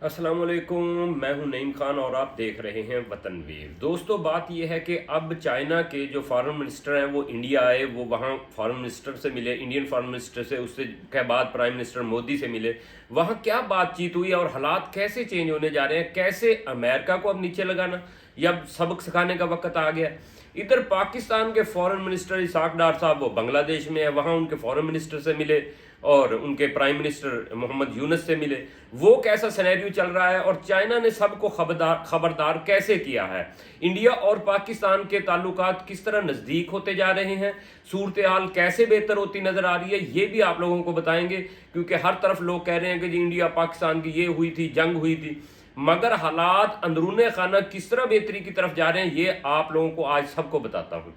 अस्सलाम वालेकुम, मैं हूं नईम खान और आप देख रहे हैं वतन वीर। दोस्तों, बात यह है कि अब चाइना के जो फॉरेन मिनिस्टर हैं वो इंडिया आए, वो वहां फॉरेन मिनिस्टर से मिले, इंडियन फॉरेन मिनिस्टर से, उससे के बाद प्राइम मिनिस्टर मोदी से मिले। वहां क्या बातचीत हुई और हालात कैसे चेंज होने जा रहे हैं, कैसे अमेरिका को अब नीचे लगाना या सबक सिखाने का वक्त आ गया। इधर पाकिस्तान के फॉरेन मिनिस्टर इसाक डार साहब वो बांग्लादेश में है, वहाँ उनके फॉरेन मिनिस्टर से मिले और उनके प्राइम मिनिस्टर मोहम्मद यूनुस से मिले। वो कैसा सिनेरियो चल रहा है और चाइना ने सबको खबरदार कैसे किया है, इंडिया और पाकिस्तान के ताल्लुकात किस तरह नज़दीक होते जा रहे हैं, सूरत हाल कैसे बेहतर होती नज़र आ रही है, ये भी आप लोगों को बताएंगे। क्योंकि हर तरफ लोग कह रहे हैं कि जी इंडिया पाकिस्तान की ये हुई थी, जंग हुई थी, मगर हालात अंदरूने खाना किस तरह बेहतरी की तरफ जा रहे हैं ये आप लोगों को आज सबको बताता हूँ।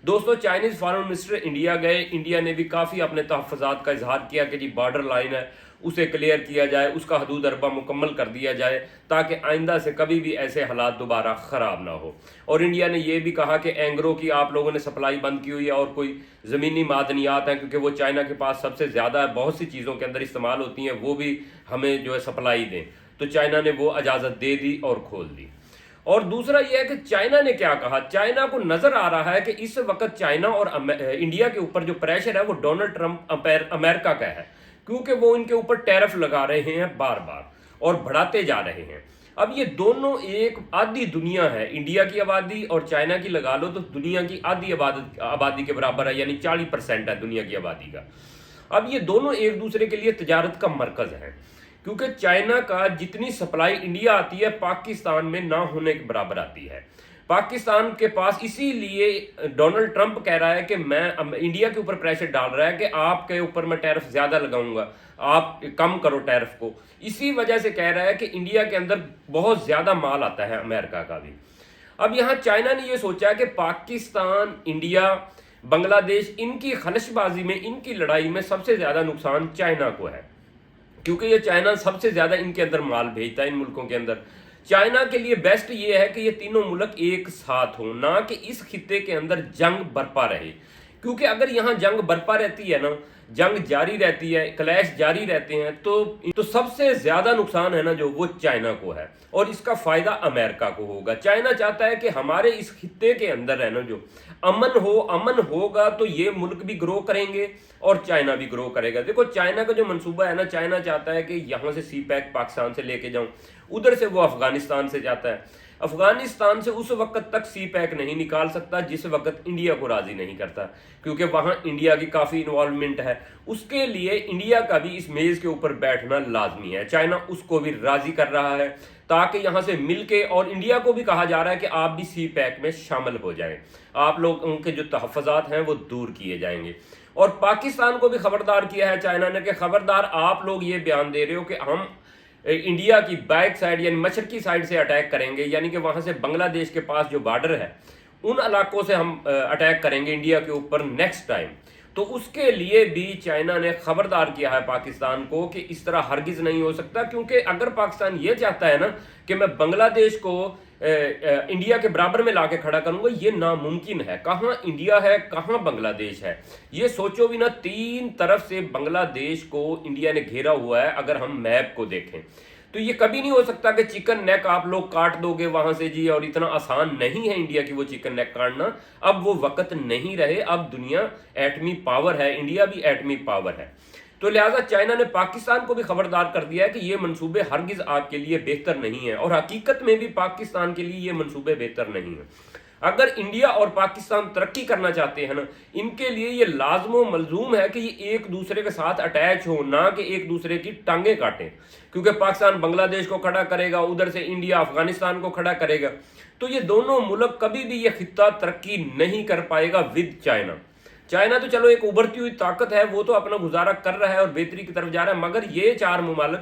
दोस्तों, चाइनीज फॉरेन मिनिस्टर इंडिया गए, इंडिया ने भी काफ़ी अपने तहफ़्फ़ुज़ात का इजहार किया कि जी बॉर्डर लाइन है उसे क्लियर किया जाए, उसका हदूद अरबा मुकम्मल कर दिया जाए ताकि आइंदा से कभी भी ऐसे हालात दोबारा ख़राब ना हो। और इंडिया ने यह भी कहा कि एंग्रो की आप लोगों ने सप्लाई बंद की हुई है और कोई ज़मीनी मादनियात हैं क्योंकि वो चाइना के पास सबसे ज़्यादा बहुत सी चीज़ों के अंदर इस्तेमाल होती हैं, वो भी हमें जो है सप्लाई दें। तो चाइना ने वो इजाज़त दे दी और खोल दी। और दूसरा यह है कि चाइना ने क्या कहा, चाइना को नजर आ रहा है कि इस वक्त चाइना और इंडिया के ऊपर जो प्रेशर है वो डोनाल्ड ट्रंप अमेरिका का है, क्योंकि वो इनके ऊपर टैरिफ लगा रहे हैं बार बार और बढ़ाते जा रहे हैं। अब ये दोनों एक आधी दुनिया है, इंडिया की आबादी और चाइना की लगा लो तो दुनिया की आधी आबादी के बराबर है, यानी 40% है दुनिया की आबादी का। अब ये दोनों एक दूसरे के लिए तजारत का मरकज है, क्योंकि चाइना का जितनी सप्लाई इंडिया आती है पाकिस्तान में ना होने के बराबर आती है पाकिस्तान के पास। इसीलिए डोनाल्ड ट्रंप कह रहा है कि मैं इंडिया के ऊपर प्रेशर डाल रहा है कि आपके ऊपर मैं टैरिफ ज्यादा लगाऊंगा, आप कम करो टैरिफ को। इसी वजह से कह रहा है कि इंडिया के अंदर बहुत ज्यादा माल आता है अमेरिका का भी। अब यहाँ चाइना ने यह सोचा कि पाकिस्तान, इंडिया, बांग्लादेश, इनकी खलशबाजी में, इनकी लड़ाई में सबसे ज्यादा नुकसान चाइना को है, क्योंकि ये चाइना सबसे ज्यादा इनके अंदर माल भेजता है इन मुल्कों के अंदर। चाइना के लिए बेस्ट ये है कि ये तीनों मुल्क एक साथ हो, ना कि इस खित्ते के अंदर जंग बरपा रहे। क्योंकि अगर यहां जंग बरपा रहती है ना, जंग जारी रहती है, क्लैश जारी रहते हैं, तो सबसे ज्यादा नुकसान है ना जो वो चाइना को है और इसका फायदा अमेरिका को होगा। चाइना चाहता है कि हमारे इस खित्ते के अंदर है ना जो अमन हो, अमन होगा तो ये मुल्क भी ग्रो करेंगे और चाइना भी ग्रो करेगा। देखो चाइना का जो मंसूबा है ना, चाइना चाहता है कि यहां से सी पैक पाकिस्तान से लेके जाऊं, उधर से वो अफगानिस्तान से जाता है, अफगानिस्तान से उस वक्त तक सी पैक नहीं निकाल सकता जिस वक्त इंडिया को राजी नहीं करता, क्योंकि वहां इंडिया की काफी इन्वॉल्वमेंट है। उसके लिए इंडिया का भी इस मेज के ऊपर बैठना लाजमी है। चाइना उसको भी राजी कर रहा है ताकि यहां से मिलके, और इंडिया को भी कहा जा रहा है कि आप भी सी पैक में शामिल हो जाएं, आप लोग उनके जो तहफ़्फ़ुज़ात हैं वो दूर किए जाएंगे। और पाकिस्तान को भी खबरदार किया है चाइना ने कि खबरदार, आप लोग ये बयान दे रहे हो कि हम इंडिया की बैक साइड यानी मशरकी साइड से अटैक करेंगे, यानी कि वहां से बांग्लादेश के पास जो बॉर्डर है उन इलाकों से हम अटैक करेंगे इंडिया के ऊपर नेक्स्ट टाइम। तो उसके लिए भी चाइना ने खबरदार किया है पाकिस्तान को कि इस तरह हरगिज नहीं हो सकता, क्योंकि अगर पाकिस्तान ये चाहता है ना कि मैं बांग्लादेश को इंडिया के बराबर में लाके खड़ा करूंगा, ये नामुमकिन है। कहां इंडिया है, कहां बांग्लादेश है, ये सोचो भी ना। तीन तरफ से बांग्लादेश को इंडिया ने घेरा हुआ है। अगर हम मैप को देखें तो ये कभी नहीं हो सकता कि चिकन नेक आप लोग काट दोगे वहां से जी, और इतना आसान नहीं है इंडिया की वो चिकन नेक काटना। अब वो वक्त नहीं रहे, अब दुनिया एटमी पावर है, इंडिया भी एटमी पावर है। तो लिहाजा चाइना ने पाकिस्तान को भी खबरदार कर दिया है कि ये मंसूबे हरगिज आपके लिए बेहतर नहीं है, और हकीकत में भी पाकिस्तान के लिए ये मंसूबे बेहतर नहीं है। अगर इंडिया और पाकिस्तान तरक्की करना चाहते हैं ना, इनके लिए ये लाजमो मलजूम है कि ये एक दूसरे के साथ अटैच हो, ना कि एक दूसरे की टांगे काटें। क्योंकि पाकिस्तान बांग्लादेश को खड़ा करेगा, उधर से इंडिया अफगानिस्तान को खड़ा करेगा, तो ये दोनों मुल्क कभी भी ये खित्ता तरक्की नहीं कर पाएगा विद चाइना। चाइना तो चलो एक उभरती हुई ताकत है, वो तो अपना गुजारा कर रहा है और बेहतरी की तरफ जा रहा है, मगर ये चार मुमालिक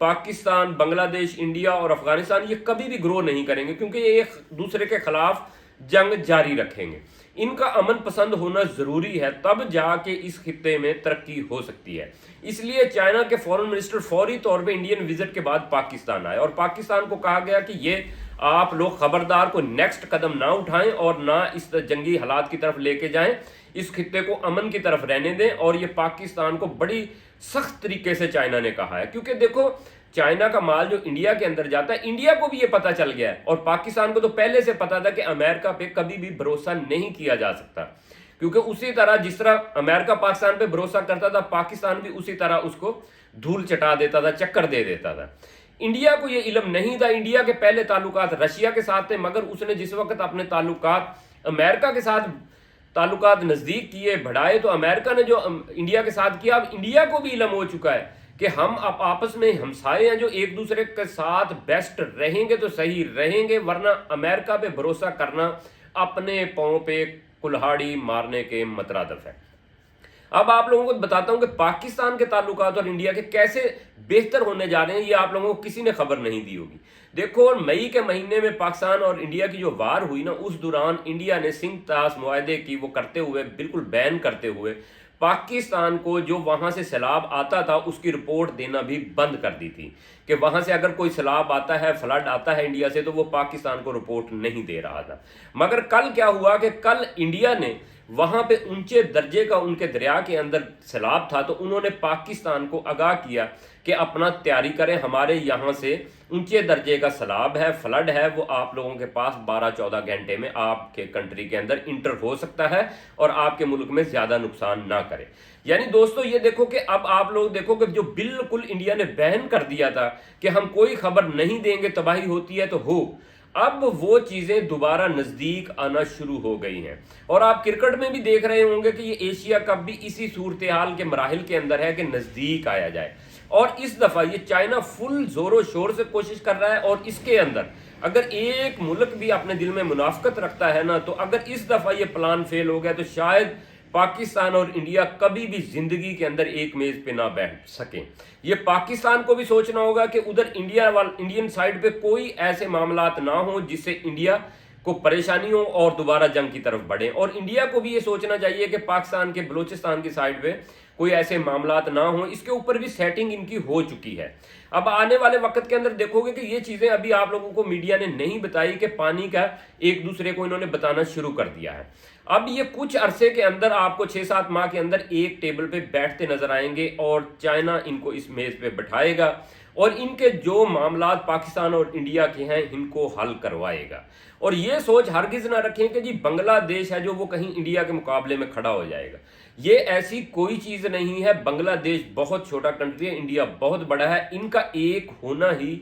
पाकिस्तान, बांग्लादेश, इंडिया और अफगानिस्तान ये कभी भी ग्रो नहीं करेंगे, क्योंकि ये एक दूसरे के खिलाफ जंग जारी रखेंगे। इनका अमन पसंद होना जरूरी है, तब जाके इस खित्ते में तरक्की हो सकती है। इसलिए चाइना के फॉरेन मिनिस्टर फौरी तौर पे इंडियन विजिट के बाद पाकिस्तान आए और पाकिस्तान को कहा गया कि ये आप लोग खबरदार को नेक्स्ट कदम ना उठाएं और ना इस जंगी हालात की तरफ लेके जाएं, इस खित्ते को अमन की तरफ रहने दें। और ये पाकिस्तान को बड़ी सख्त तरीके से चाइना ने कहा है, क्योंकि देखो चाइना का माल जो इंडिया के अंदर जाता है, इंडिया को भी ये पता चल गया है और पाकिस्तान को तो पहले से पता था कि अमेरिका पे कभी भी भरोसा नहीं किया जा सकता, क्योंकि उसी तरह जिस तरह अमेरिका पाकिस्तान पे भरोसा करता था, पाकिस्तान भी उसी तरह उसको धूल चटा देता था, चक्कर दे देता था। इंडिया को ये इल्म नहीं था। इंडिया के पहले ताल्लुकात रशिया के साथ थे, मगर उसने जिस वक्त अपने ताल्लुकात अमेरिका के साथ ताल्लुकात नज़दीक किए, बढ़ाए, तो अमेरिका ने जो इंडिया के साथ किया, अब इंडिया को भी इल्म हो चुका है कि हम अब आपस में हमसाए हैं, जो एक दूसरे के साथ बेस्ट रहेंगे तो सही रहेंगे, वरना अमेरिका पे भरोसा करना अपने पांव पे कुल्हाड़ी मारने के मतरादफ है। अब आप लोगों को बताता हूं कि पाकिस्तान के ताल्लुकात और इंडिया के कैसे बेहतर होने जा रहे हैं, ये आप लोगों को किसी ने खबर नहीं दी होगी। देखो, मई के महीने में पाकिस्तान और इंडिया की जो वार हुई ना, उस दौरान इंडिया ने सिंध तास मुआहदे की वो करते हुए, बिल्कुल बैन करते हुए, पाकिस्तान को जो वहां से सैलाब आता था उसकी रिपोर्ट देना भी बंद कर दी थी कि वहां से अगर कोई सैलाब आता है, फ्लड आता है इंडिया से, तो वो पाकिस्तान को रिपोर्ट नहीं दे रहा था। मगर कल क्या हुआ कि कल इंडिया ने वहां पे ऊंचे दर्जे का उनके दरिया के अंदर सैलाब था, तो उन्होंने पाकिस्तान को आगाह किया कि अपना तैयारी करें, हमारे यहाँ से ऊंचे दर्जे का सैलाब है, फ्लड है, वो आप लोगों के पास 12-14 घंटे में आपके कंट्री के अंदर इंटर हो सकता है और आपके मुल्क में ज्यादा नुकसान ना करे। यानी दोस्तों ये देखो कि अब आप लोग देखो कि जो बिल्कुल इंडिया ने बैन कर दिया था कि हम कोई खबर नहीं देंगे, तबाही होती है तो हो, अब वो चीजें दोबारा नजदीक आना शुरू हो गई हैं। और आप क्रिकेट में भी देख रहे होंगे कि ये एशिया कप भी इसी सूरत हाल के मराहिल के अंदर है कि नजदीक आया जाए। और इस दफा ये चाइना फुल जोरों शोर से कोशिश कर रहा है, और इसके अंदर अगर एक मुल्क भी अपने दिल में मुनाफकत रखता है ना, तो अगर इस दफा ये प्लान फेल हो गया तो शायद पाकिस्तान और इंडिया कभी भी जिंदगी के अंदर एक मेज पे ना बैठ सकें। ये पाकिस्तान को भी सोचना होगा कि उधर इंडियन साइड पे कोई ऐसे मामलात ना हो जिससे इंडिया को परेशानी हो और दोबारा जंग की तरफ बढ़े, और इंडिया को भी ये सोचना चाहिए कि पाकिस्तान के बलूचिस्तान की साइड पे कोई ऐसे मामलात ना हो। इसके ऊपर भी सेटिंग इनकी हो चुकी है। अब आने वाले वक्त के अंदर देखोगे कि ये चीजें अभी आप लोगों को मीडिया ने नहीं बताई कि पानी का एक दूसरे को इन्होंने बताना शुरू कर दिया है। अब ये कुछ अरसे के अंदर आपको 6-7 माह के अंदर एक टेबल पे बैठते नजर आएंगे और चाइना इनको इस मेज पे बैठाएगा और इनके जो मामलात पाकिस्तान और इंडिया के हैं इनको हल करवाएगा। और ये सोच हरगिज ना रखें कि जी बांग्लादेश है जो वो कहीं इंडिया के मुकाबले में खड़ा हो जाएगा। ये ऐसी कोई चीज नहीं है। बांग्लादेश बहुत छोटा कंट्री है, इंडिया बहुत बड़ा है। इनका एक होना ही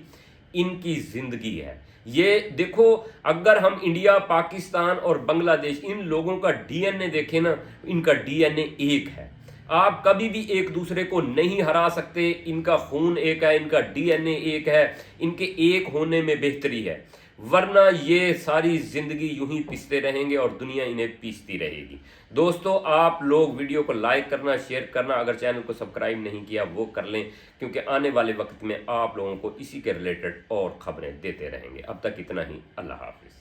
इनकी जिंदगी है। ये देखो, अगर हम इंडिया, पाकिस्तान और बांग्लादेश इन लोगों का डीएनए देखें ना, इनका डीएनए एक है। आप कभी भी एक दूसरे को नहीं हरा सकते। इनका खून एक है, इनका डीएनए एक है, इनके एक होने में बेहतरी है, वरना ये सारी जिंदगी यूं ही पीसते रहेंगे और दुनिया इन्हें पीसती रहेगी। दोस्तों, आप लोग वीडियो को लाइक करना, शेयर करना, अगर चैनल को सब्सक्राइब नहीं किया वो कर लें, क्योंकि आने वाले वक्त में आप लोगों को इसी के रिलेटेड और खबरें देते रहेंगे। अब तक इतना ही। अल्लाह हाफिज।